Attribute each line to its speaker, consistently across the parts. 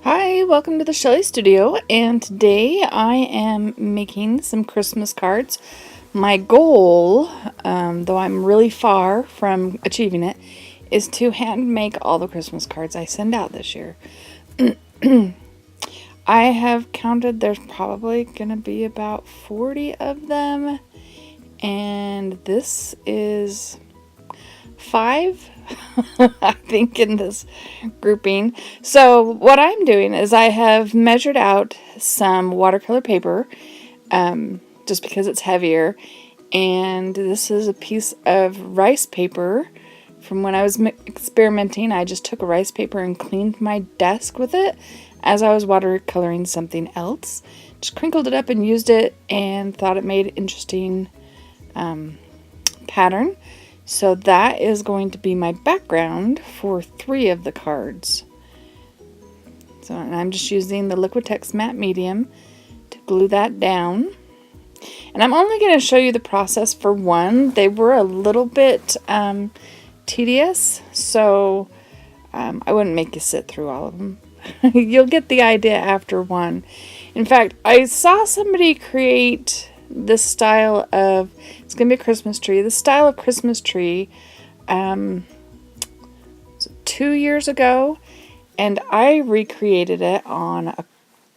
Speaker 1: Hi, welcome to the Shelley Studio, and today I am making some Christmas cards. My goal, though I'm really far from achieving it, is to hand make all the Christmas cards I send out this year. I have counted, there's probably going to be about 40 of them, and this is 5 I think in this grouping. So what I'm doing is I have measured out some watercolor paper, just because it's heavier, and this is a piece of rice paper from when I was experimenting. I just took a rice paper and cleaned my desk with it as I was watercoloring something else. Just crinkled it up and used it and thought it made interesting pattern. So that is going to be my background for 3 of the cards. So, and I'm just using the Liquitex matte medium to glue that down. And I'm only going to show you the process for 1. They were a little bit tedious, so I wouldn't make you sit through all of them. You'll get the idea after 1. In fact, I saw somebody create this style of, it's going to be a Christmas tree, the style of Christmas tree 2 years ago, and I recreated it on a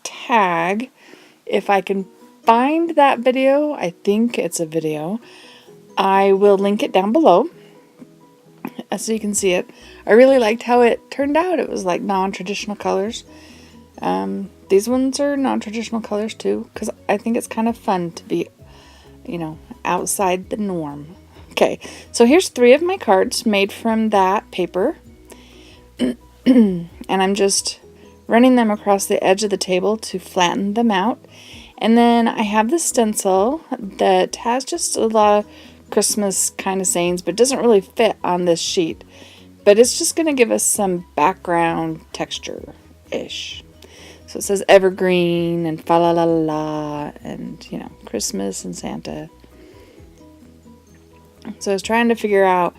Speaker 1: tag. If I can find that video, I think it's a video, I will link it down below so you can see it. I really liked how it turned out. It was like non-traditional colors. These ones are non-traditional colors too, because I think it's kind of fun to be, outside the norm. Okay, so here's 3 of my cards made from that paper. And I'm just running them across the edge of the table to flatten them out. And then I have the stencil that has just a lot of Christmas kind of sayings, but doesn't really fit on this sheet. But it's just going to give us some background texture-ish. So it says evergreen and fa la la la and, Christmas and Santa. So I was trying to figure out,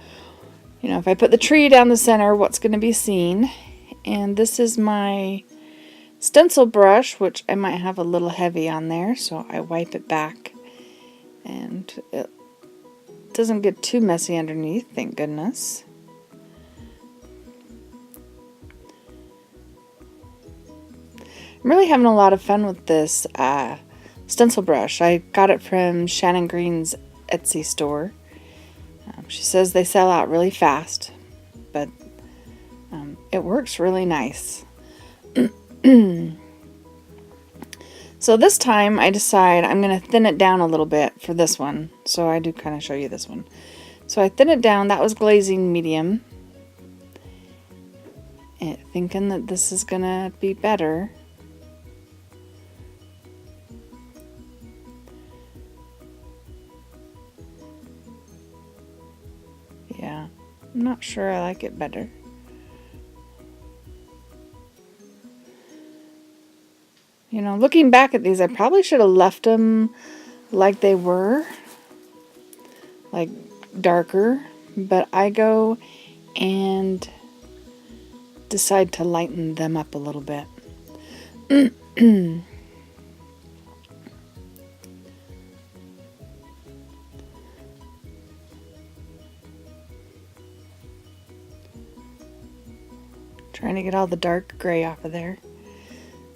Speaker 1: if I put the tree down the center, what's going to be seen. And this is my stencil brush, which I might have a little heavy on there, so I wipe it back. And it doesn't get too messy underneath, thank goodness. I'm really having a lot of fun with this stencil brush. I got it from Shannon Green's Etsy store. She says they sell out really fast, but it works really nice. So this time I decide I'm going to thin it down a little bit for this one. So I do kind of show you this one. So I thin it down. That was glazing medium. And thinking that this is going to be better. Yeah, I'm not sure I like it better. Looking back at these, I probably should have left them like they were, like darker, but I go and decide to lighten them up a little bit. Trying to get all the dark gray off of there.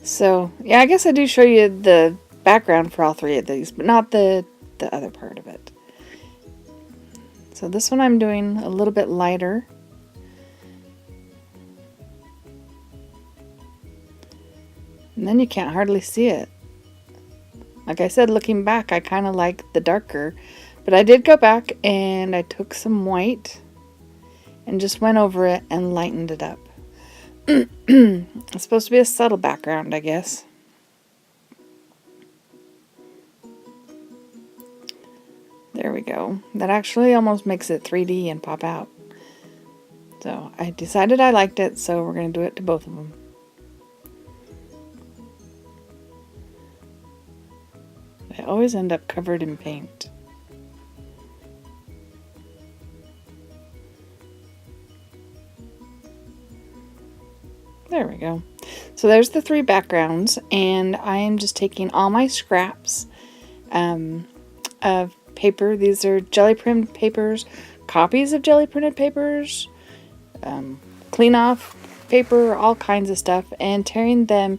Speaker 1: So, yeah, I guess I do show you the background for all 3 of these, but not the other part of it. So this one I'm doing a little bit lighter. And then you can't hardly see it. Like I said, looking back, I kind of like the darker. But I did go back and I took some white and just went over it and lightened it up. It's supposed to be a subtle background, I guess. There we go. That actually almost makes it 3D and pop out. So I decided I liked it, so we're going to do it to both of them. I always end up covered in paint. There we go. So there's the 3 backgrounds, and I am just taking all my scraps of paper. These are jelly printed papers, copies of jelly printed papers, clean off paper, all kinds of stuff, and tearing them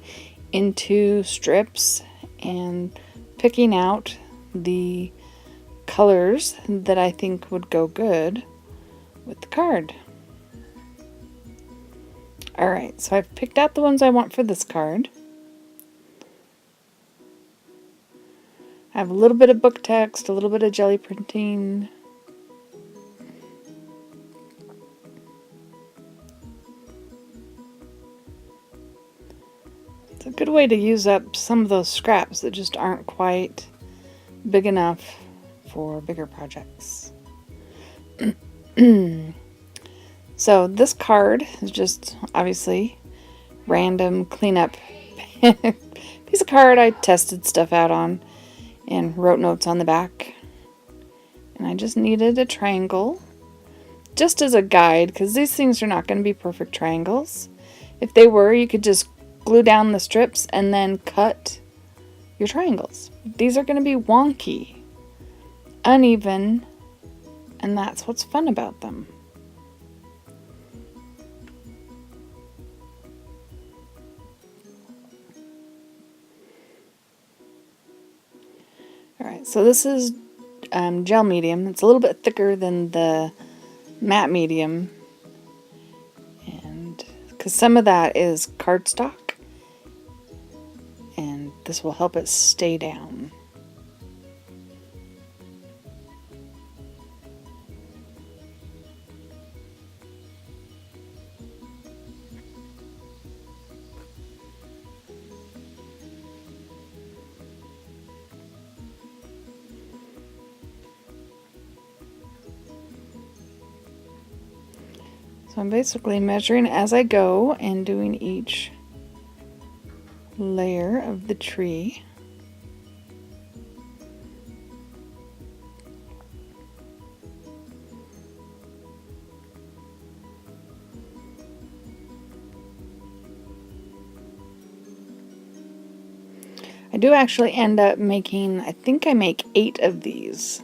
Speaker 1: into strips and picking out the colors that I think would go good with the card. Alright, so I've picked out the ones I want for this card. I have a little bit of book text, a little bit of jelly printing. It's a good way to use up some of those scraps that just aren't quite big enough for bigger projects. So this card is just obviously random cleanup piece of card I tested stuff out on and wrote notes on the back. And I just needed a triangle just as a guide, because these things are not going to be perfect triangles. If they were, you could just glue down the strips and then cut your triangles. These are going to be wonky, uneven, and that's what's fun about them. Alright, so this is gel medium. It's a little bit thicker than the matte medium, and because some of that is cardstock, and this will help it stay down. So I'm basically measuring as I go and doing each layer of the tree. I do actually end up making, I think I make 8 of these.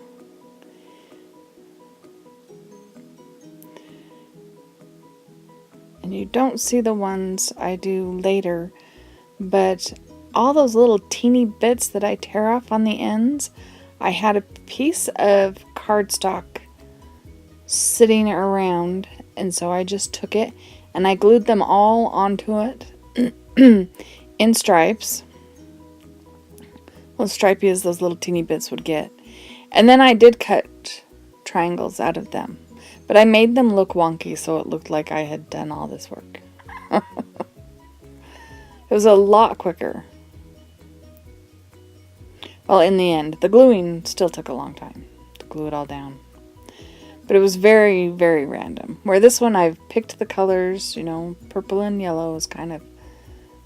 Speaker 1: And you don't see the ones I do later, but all those little teeny bits that I tear off on the ends, I had a piece of cardstock sitting around, and so I just took it and I glued them all onto it in stripes. Well, stripey as those little teeny bits would get. And then I did cut triangles out of them. But I made them look wonky so it looked like I had done all this work. It was a lot quicker. Well, in the end, the gluing still took a long time to glue it all down. But it was very, very random. Where this one I've picked the colors, you know, purple and yellow is kind of,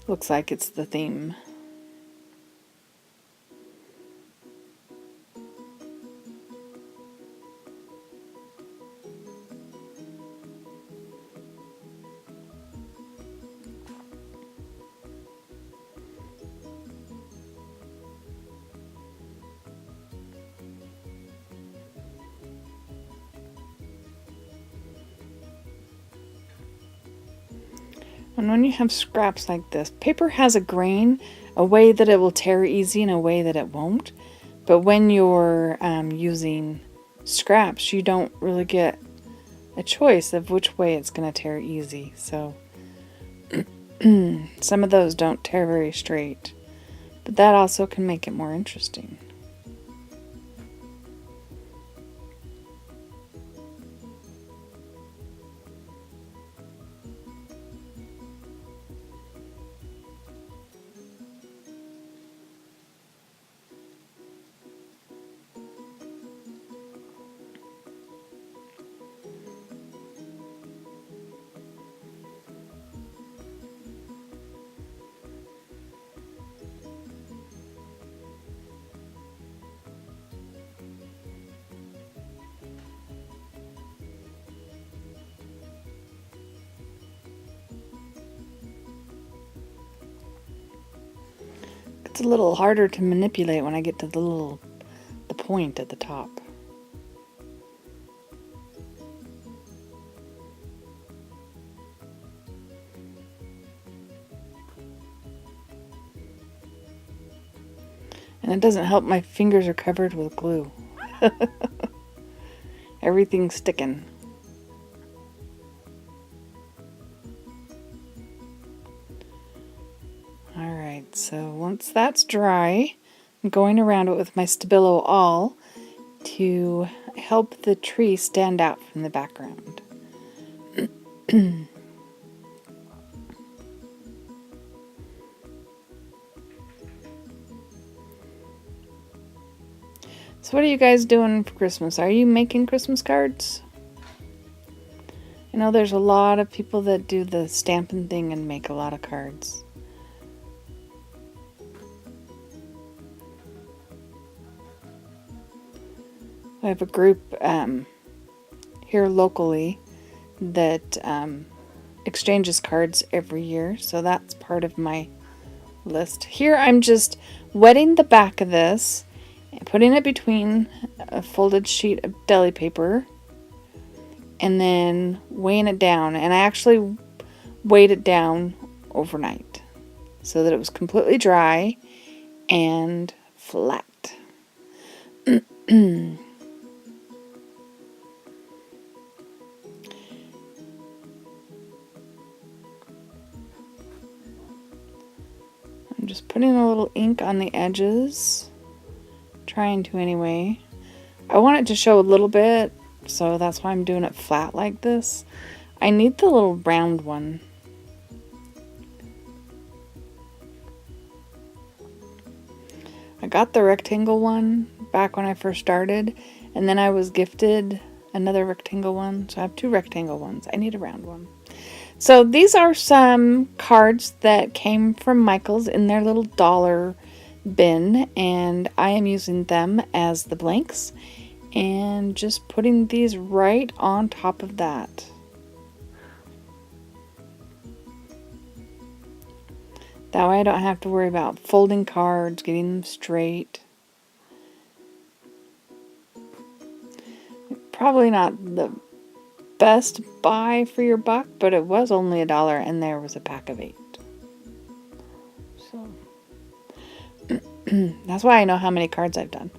Speaker 1: looks like it's the theme. And when you have scraps like this, paper has a grain, a way that it will tear easy and a way that it won't. But when you're using scraps, you don't really get a choice of which way it's going to tear easy. So some of those don't tear very straight, but that also can make it more interesting. It's a little harder to manipulate when I get to the point at the top. And it doesn't help, my fingers are covered with glue. Everything's sticking. Alright, so once that's dry, I'm going around it with my Stabilo awl to help the tree stand out from the background. So what are you guys doing for Christmas? Are you making Christmas cards? I know there's a lot of people that do the stamping thing and make a lot of cards. I have a group here locally that exchanges cards every year, so that's part of my list. Here I'm just wetting the back of this and putting it between a folded sheet of deli paper and then weighing it down. And I actually weighed it down overnight so that it was completely dry and flat. I'm just putting a little ink on the edges. Trying to anyway. I want it to show a little bit, so that's why I'm doing it flat like this. I need the little round one. I got the rectangle one back when I first started, and then I was gifted another rectangle one, so I have two rectangle ones. I need a round one. So these are some cards that came from Michael's in their little dollar bin, and I am using them as the blanks and just putting these right on top of that. That way I don't have to worry about folding cards, getting them straight. Probably not the best buy for your buck, but it was only $1 and there was a pack of 8. So that's why I know how many cards I've done.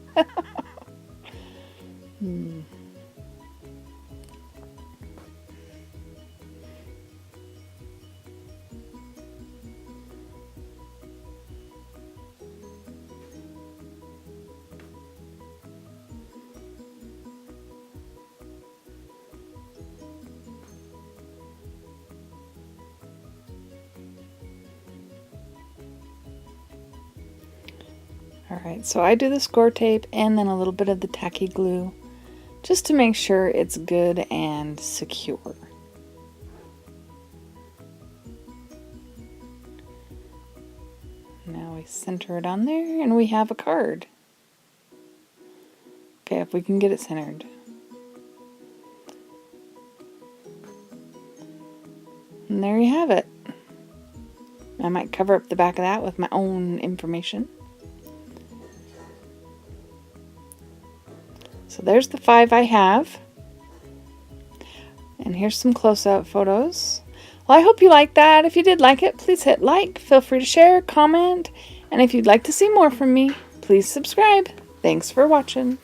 Speaker 1: Alright, so I do the score tape and then a little bit of the tacky glue just to make sure it's good and secure. Now we center it on there and we have a card. Okay, if we can get it centered. And there you have it. I might cover up the back of that with my own information. So there's the 5 I have. And here's some close-up photos. Well, I hope you liked that. If you did like it, please hit like. Feel free to share, comment. And if you'd like to see more from me, please subscribe. Thanks for watching.